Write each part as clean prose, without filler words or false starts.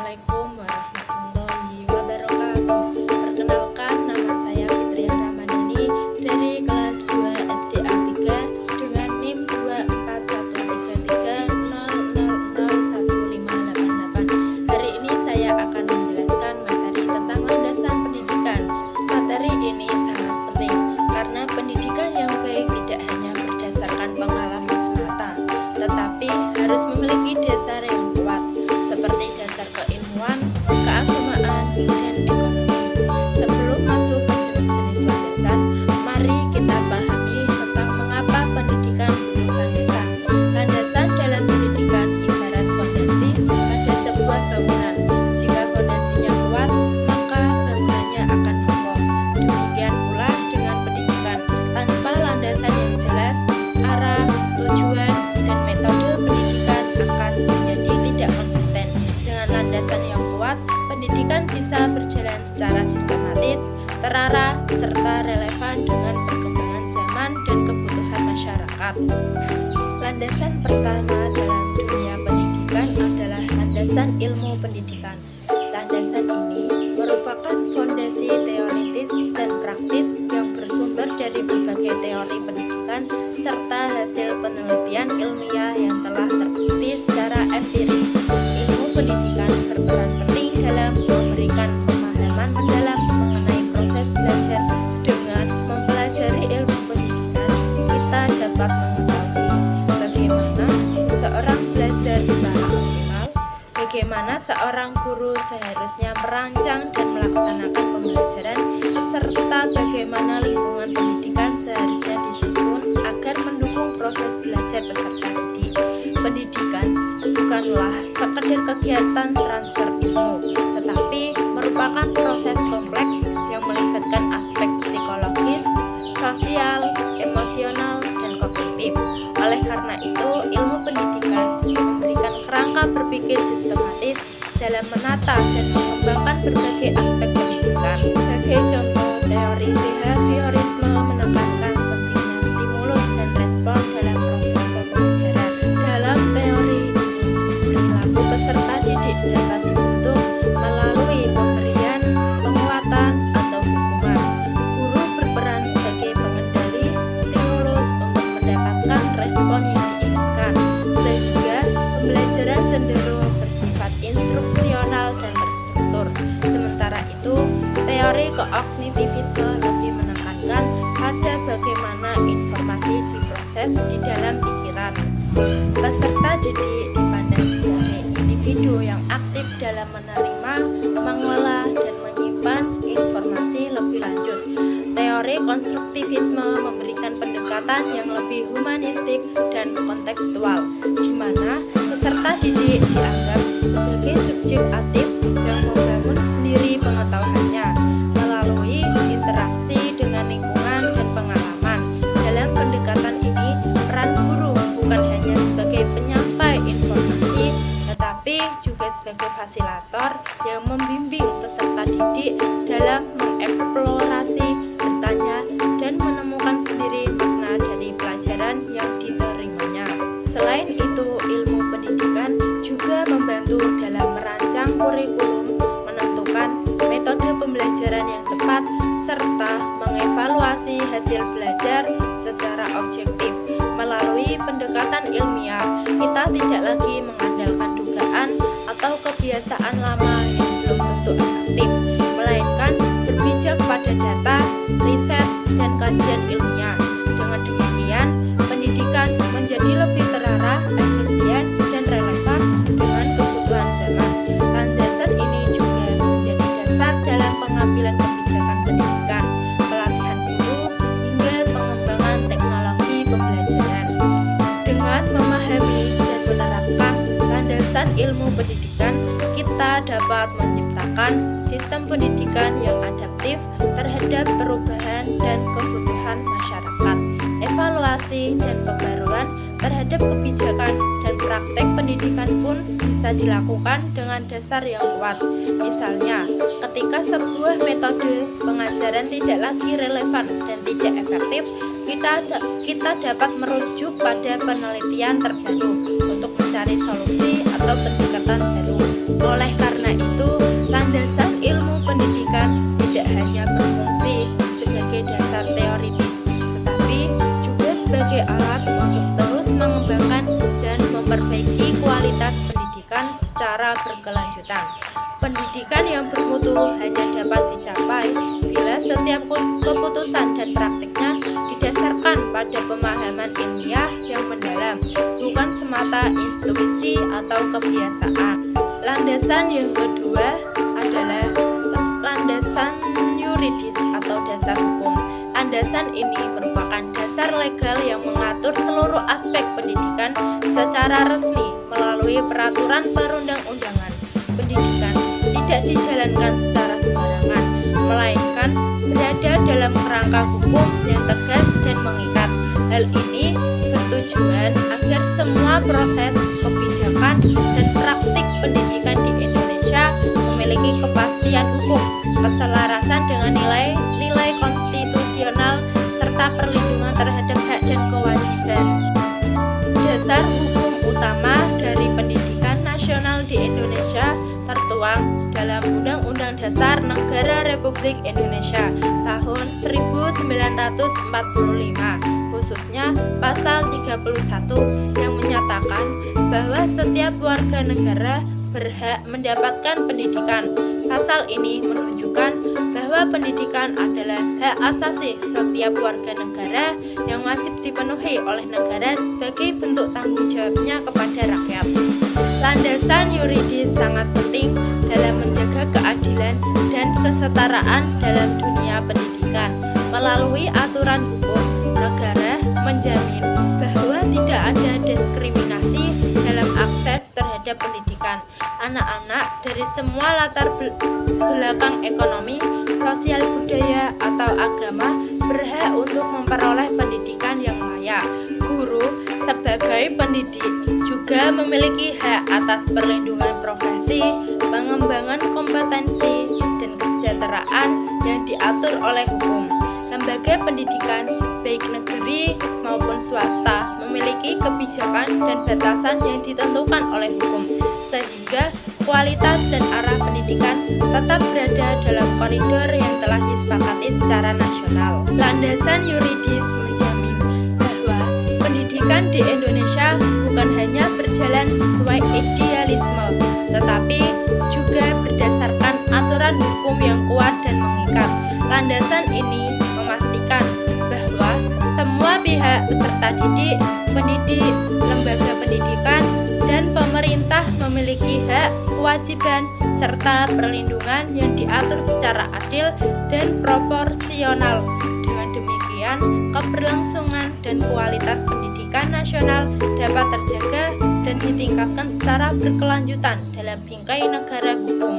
Assalamualaikum warahmatullahi wabarakatuh. Perkenalkan, nama saya Fitri Ramadhani dari kelas 2 SDA 3 dengan NIM 2413300015888. Hari ini saya akan menjelaskan materi tentang landasan pendidikan. Materi ini sangat penting karena pendidikan yang baik tidak hanya berdasarkan pengalaman semata, tetapi harus memiliki dasar yang kuat seperti dasar keilmuan, keagamaan, dan ekonomi. Sebelum masuk ke jenis-jenis landasan, mari kita pahami tentang mengapa pendidikan butuh landasan. Landasan dalam pendidikan ibarat fondasi pada sebuah bangunan. Jika fondasinya kuat, maka bangunannya akan kokoh. Demikian pula dengan pendidikan. Tanpa landasan yang jelas, arah, tujuan, dan metode pendidikan akan menjadi tidak konsisten. Dengan landasan yang kuat, pendidikan bisa berjalan secara sistematis, terarah, serta relevan dengan perkembangan zaman dan kebutuhan masyarakat. Landasan pertama dalam dunia pendidikan adalah landasan ilmu pendidikan. Landasan ini merupakan fondasi teoritis dan praktis yang bersumber dari berbagai teori pendidikan serta hasil penelitian ilmiah yang telah terbukti secara empiris. Ilmu pendidikan berperan penting dalam memberikan pemahaman mendalam mengenai proses belajar. Dengan mempelajari ilmu pendidikan, kita dapat mengetahui bagaimana seseorang belajar secara optimal, bagaimana seorang guru seharusnya merancang dan melaksanakan pembelajaran, serta bagaimana lingkungan pendidikan seharusnya disusun agar mendukung proses belajar peserta didik. Pendidikan bukanlah sekedar kegiatan transfer ilmu, tetapi merupakan proses kompleks yang melibatkan aspek psikologis, sosial, emosional, dan kognitif. Oleh karena itu, ilmu pendidikan memberikan kerangka berpikir sistematis dalam menata dan mengembangkan berbagai aspek pendidikan. Sebagai contoh, teori behaviorisme menekankan pentingnya stimulus dan respon dalam proses pembelajaran. Dalam teori perilaku peserta didik dapat dibentuk melalui pemberian, penguatan, atau hukuman. Guru berperan sebagai pengendali stimulus untuk mendapatkan respon yang diinginkan, sehingga pembelajaran cenderung bersifat instruksional dan terstruktur. Sementara itu, teori kognitivisme lebih menekankan pada bagaimana informasi diproses di dalam pikiran. Peserta didik dipandang sebagai individu yang aktif dalam menerima, mengolah, dan menyimpan informasi lebih lanjut. Teori konstruktivisme memberikan pendekatan yang lebih humanistik dan kontekstual, di mana peserta didik dianggap sebagai subjek aktif yang membangun sendiri pengetahuannya melalui interaksi dengan lingkungan dan pengalaman. Dalam pendekatan ini, peran guru bukan hanya sebagai penyampai informasi, tetapi juga sebagai fasilitator yang membimbing peserta didik dalam mengeksplorasi, bertanya, dan menemukan sendiri makna dari pelajaran yang diterimanya. Selain itu, ilmu pendidikan juga membantu dalam merancang kurikulum, menentukan metode pembelajaran yang tepat, serta mengevaluasi hasil belajar secara objektif. Melalui pendekatan ilmiah, kita tidak lagi mengandalkan dugaan atau kebiasaan lama yang belum tentu efektif, melainkan berpijak pada data, riset, dan kajian ilmiah. Dengan demikian, pendidikan menjadi lebih terarah, efisien, dan relevan dengan kebutuhan zaman. Landasan ini juga menjadi dasar dalam pengambilan kebijakan pendidikan, pelatihan guru, hingga pengembangan teknologi pembelajaran. Dengan memahami dan menerapkan landasan ilmu pendidikan, kita dapat menciptakan sistem pendidikan yang adaptif terhadap perubahan dan kebutuhan masyarakat. Evaluasi dan pembaruan terhadap kebijakan dan praktek pendidikan pun bisa dilakukan dengan dasar yang kuat. Misalnya, ketika sebuah metode pengajaran tidak lagi relevan dan tidak efektif, kita dapat merujuk pada penelitian terbaru untuk mencari solusi atau pendekatan baru. Oleh karena kualitas pendidikan secara berkelanjutan. Pendidikan yang bermutu hanya dapat dicapai bila setiap keputusan dan praktiknya didasarkan pada pemahaman ilmiah yang mendalam, bukan semata intuisi atau kebiasaan. Landasan yang kedua adalah landasan yuridis atau dasar hukum. Landasan ini merupakan dasar legal yang mengatur seluruh aspek pendidikan secara resmi melalui peraturan perundang-undangan. Pendidikan tidak dijalankan secara sembarangan, melainkan berada dalam kerangka hukum yang tegas dan mengikat. Hal ini bertujuan agar semua proses, kebijakan, dan praktik pendidikan di Indonesia memiliki kepastian hukum, keselarasan dengan nilai-nilai konstitusional, serta perlindungan terhadap hak dan kewajiban. Dasar hukum utama dari pendidikan nasional di Indonesia tertuang dalam Undang-Undang Dasar Negara Republik Indonesia tahun 1945, khususnya pasal 31 yang menyatakan bahwa setiap warga negara berhak mendapatkan pendidikan. Pasal ini menunjukkan bahwa pendidikan adalah hak asasi setiap warga negara yang wajib dipenuhi oleh negara sebagai bentuk tanggung jawabnya kepada rakyat. Landasan yuridis sangat penting dalam menjaga keadilan dan kesetaraan dalam dunia pendidikan. Melalui aturan hukum, negara menjamin bahwa tidak ada diskriminasi dalam akses terhadap pendidikan. Anak-anak dari semua latar belakang ekonomi, sosial, budaya, atau agama berhak untuk memperoleh pendidikan yang layak. Guru sebagai pendidik juga memiliki hak atas perlindungan profesi, pengembangan kompetensi, dan kesejahteraan yang diatur oleh hukum. Lembaga pendidikan, baik negeri maupun swasta, memiliki kebijakan dan batasan yang ditentukan oleh hukum, sehingga kualitas dan arah pendidikan tetap berada dalam koridor yang telah disepakati secara nasional. Landasan yuridis menjamin bahwa pendidikan di Indonesia bukan hanya berjalan sesuai idealisme, tetapi juga berdasarkan aturan hukum yang kuat dan mengikat. Landasan ini memastikan bahwa semua pihak peserta didik, pendidik, lembaga pendidikan, dan pemerintah memiliki hak, kewajiban, serta perlindungan yang diatur secara adil dan proporsional. Dengan demikian, keberlangsungan dan kualitas pendidikan nasional dapat terjaga dan ditingkatkan secara berkelanjutan dalam bingkai negara hukum.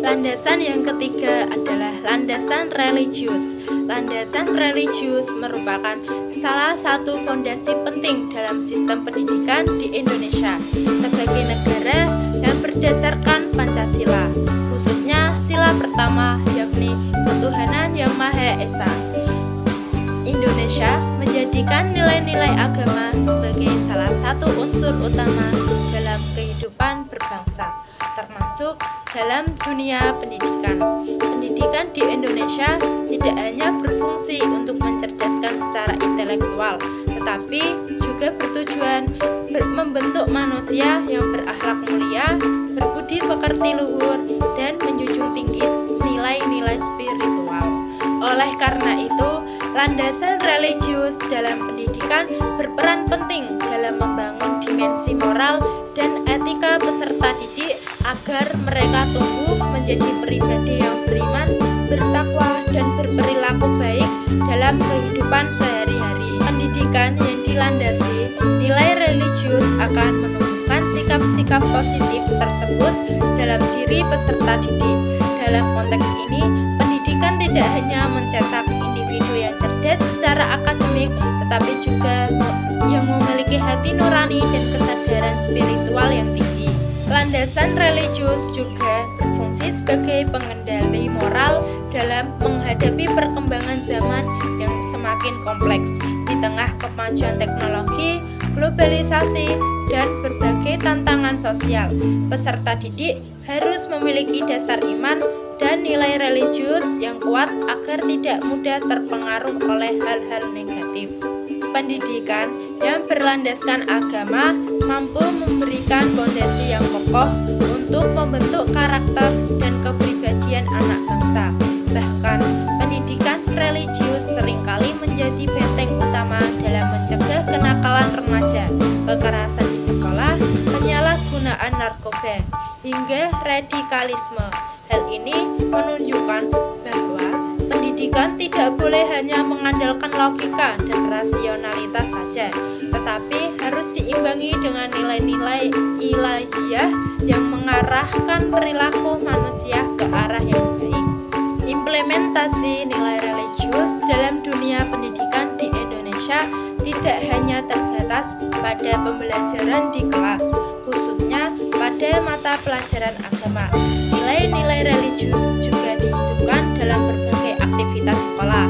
Landasan yang ketiga adalah landasan religius. Landasan religius merupakan salah satu fondasi penting dalam sistem pendidikan di Indonesia sebagai negara yang berdasarkan Pancasila, khususnya sila pertama yakni ketuhanan yang Maha Esa. Indonesia menjadikan nilai-nilai agama sebagai salah satu unsur utama dalam kehidupan berbangsa, termasuk dalam dunia pendidikan. Pendidikan di Indonesia tidak hanya berfungsi untuk mencerdaskan secara intelektual, tetapi juga bertujuan membentuk manusia yang berakhlak mulia, berbudi pekerti luhur, dan menjunjung tinggi nilai-nilai spiritual. Oleh karena itu, landasan religius dalam pendidikan berperan penting dalam membangun dimensi moral dan etika peserta didik agar mereka tumbuh menjadi pribadi yang beriman, bertakwa, dan berperilaku baik dalam kehidupan sehari-hari. Pendidikan yang dilandasi nilai religius akan menumbuhkan sikap-sikap positif tersebut dalam diri peserta didik. Dalam konteks ini, pendidikan tidak hanya mencetak individu yang cerdas secara akademik, tetapi juga yang memiliki hati nurani dan kesadaran spiritual yang tinggi. Landasan religius juga berfungsi sebagai pengendali moral dalam menghadapi perkembangan zaman yang semakin kompleks. Di tengah kemajuan teknologi, globalisasi, dan berbagai tantangan sosial, peserta didik harus memiliki dasar iman dan nilai religius yang kuat agar tidak mudah terpengaruh oleh hal-hal negatif. Pendidikan yang berlandaskan agama mampu memberikan fondasi tokoh untuk membentuk karakter dan kepribadian anak bangsa. Bahkan, pendidikan religius seringkali menjadi benteng utama dalam mencegah kenakalan remaja, kekerasan di sekolah, penyalahgunaan narkoba, hingga radikalisme. Hal ini menunjukkan bahwa pendidikan tidak boleh hanya mengandalkan logika dan rasionalitas saja, tetapi harus diimbangi dengan nilai-nilai ilahiyah yang mengarahkan perilaku manusia ke arah yang baik. Implementasi nilai religius dalam dunia pendidikan di Indonesia tidak hanya terbatas pada pembelajaran di kelas, khususnya pada mata pelajaran agama. Nilai-nilai religius juga dihidupkan dalam berbagai aktivitas sekolah,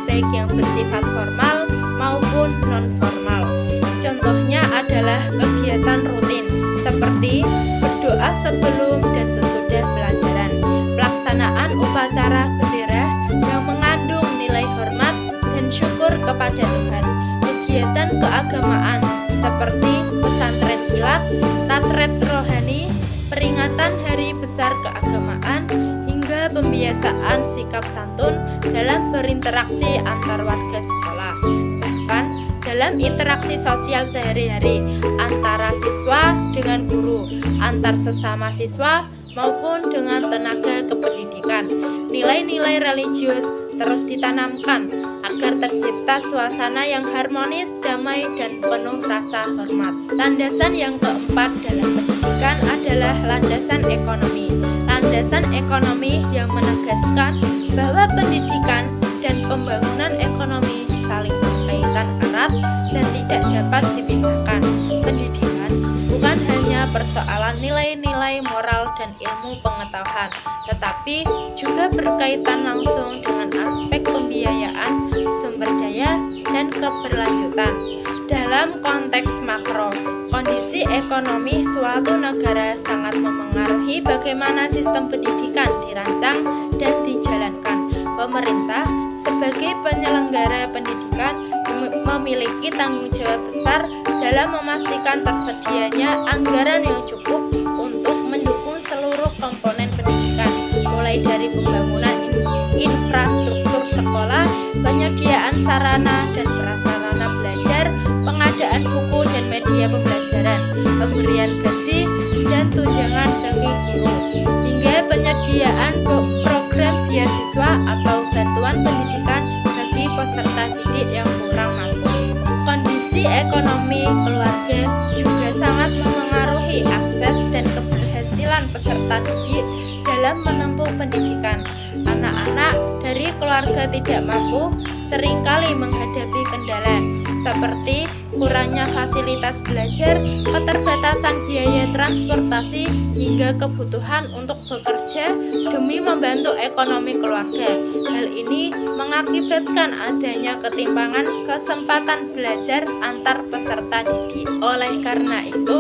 baik yang bersifat formal maupun non-formal. Contohnya adalah kegiatan rutin seperti berdoa sebelum dan sesudah pelajaran, pelaksanaan upacara bendera yang mengandung nilai hormat dan syukur kepada Tuhan, kegiatan keagamaan seperti pesantren kilat, retret rohani, peringatan hari besar keagamaan, hingga pembiasaan sikap santun dalam berinteraksi antar warga sekolah. Bahkan dalam interaksi sosial sehari-hari antara siswa dengan guru, antar sesama siswa maupun dengan tenaga kependidikan. Nilai-nilai religius terus ditanamkan agar tercipta suasana yang harmonis, damai, dan penuh rasa hormat. Landasan yang keempat dalam pendidikan adalah landasan ekonomi. Landasan ekonomi yang menegaskan bahwa pendidikan dan pembangunan ekonomi saling berkaitan erat dan tidak dapat dipisahkan. Pendidikan bukan hanya persoalan nilai-nilai moral dan ilmu pengetahuan, tetapi juga berkaitan langsung dengan aspek pembiayaan, sumber daya, dan keberlanjutan. Dalam konteks makro, kondisi ekonomi suatu negara sangat memengaruhi bagaimana sistem pendidikan dirancang dan dijalankan. Pemerintah sebagai penyelenggara pendidikan memiliki tanggung jawab besar dalam memastikan tersedianya anggaran yang cukup untuk mendukung seluruh komponen pendidikan, mulai dari pembangunan infrastruktur sekolah, penyediaan sarana dan prasarana belajar, pengadaan buku dan media pembelajaran, pemberian gaji dan tunjangan bagi guru, hingga penyediaan program beasiswa atau bantuan pendidikan bagi peserta didik yang kurang mampu. Kondisi ekonomi keluarga juga sangat memengaruhi akses dan keberhasilan peserta didik dalam menempuh pendidikan. Anak-anak dari keluarga tidak mampu seringkali menghadapi kendala seperti kurangnya fasilitas belajar, keterbatasan biaya transportasi, hingga kebutuhan untuk bekerja demi membantu ekonomi keluarga. Hal ini mengakibatkan adanya ketimpangan kesempatan belajar antar peserta didik. Oleh karena itu,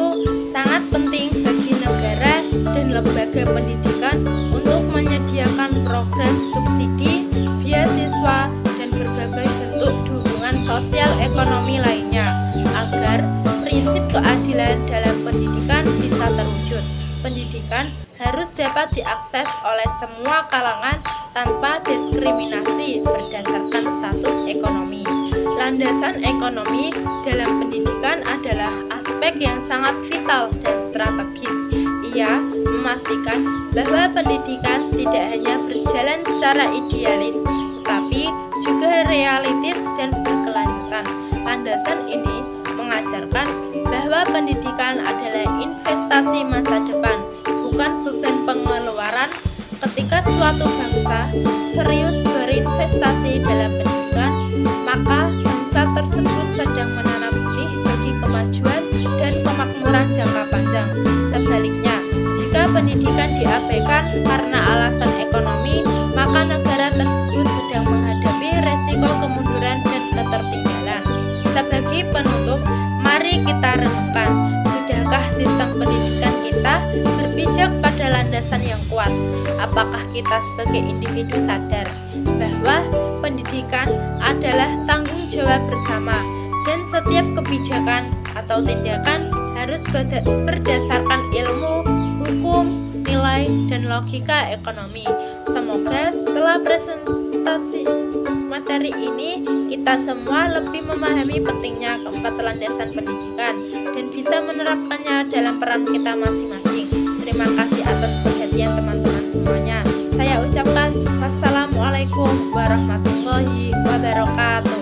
sangat penting bagi negara dan lembaga pendidikan untuk menyediakan program subsidi, beasiswa, dan berbagai bentuk dukungan sosial ekonomi lainnya agar prinsip keadilan dalam pendidikan bisa terwujud. Pendidikan harus dapat diakses oleh semua kalangan tanpa diskriminasi berdasarkan status ekonomi. Landasan ekonomi dalam pendidikan adalah aspek yang sangat vital dan strategis. Ia memastikan bahwa pendidikan tidak hanya berjalan secara idealis, tetapi juga realistis dan berkelanjutan. Landasan ini mengajarkan bahwa pendidikan adalah investasi masa depan, bukan beban pengeluaran. Ketika suatu bangsa serius berinvestasi dalam pendidikan, maka bangsa tersebut sedang menanam benih bagi kemajuan dan kemakmuran jangka panjang. Sebaliknya, jika pendidikan diabaikan karena alasan ekonomi, maka negara tersebut sedang menghadapi resiko kemunduran dan ketertinggalan. Sebagai penutup, mari kita renungkan, sudahkah sistem pendidikan kita berpijak pada landasan yang kuat? Apakah kita sebagai individu sadar bahwa pendidikan adalah tanggung jawab bersama dan setiap kebijakan atau tindakan harus berdasarkan ilmu, logika ekonomi. Semoga setelah presentasi materi ini kita semua lebih memahami pentingnya keempat landasan pendidikan dan bisa menerapkannya dalam peran kita masing-masing. Terima kasih atas perhatian teman-teman semuanya. Saya ucapkan wassalamualaikum warahmatullahi wabarakatuh.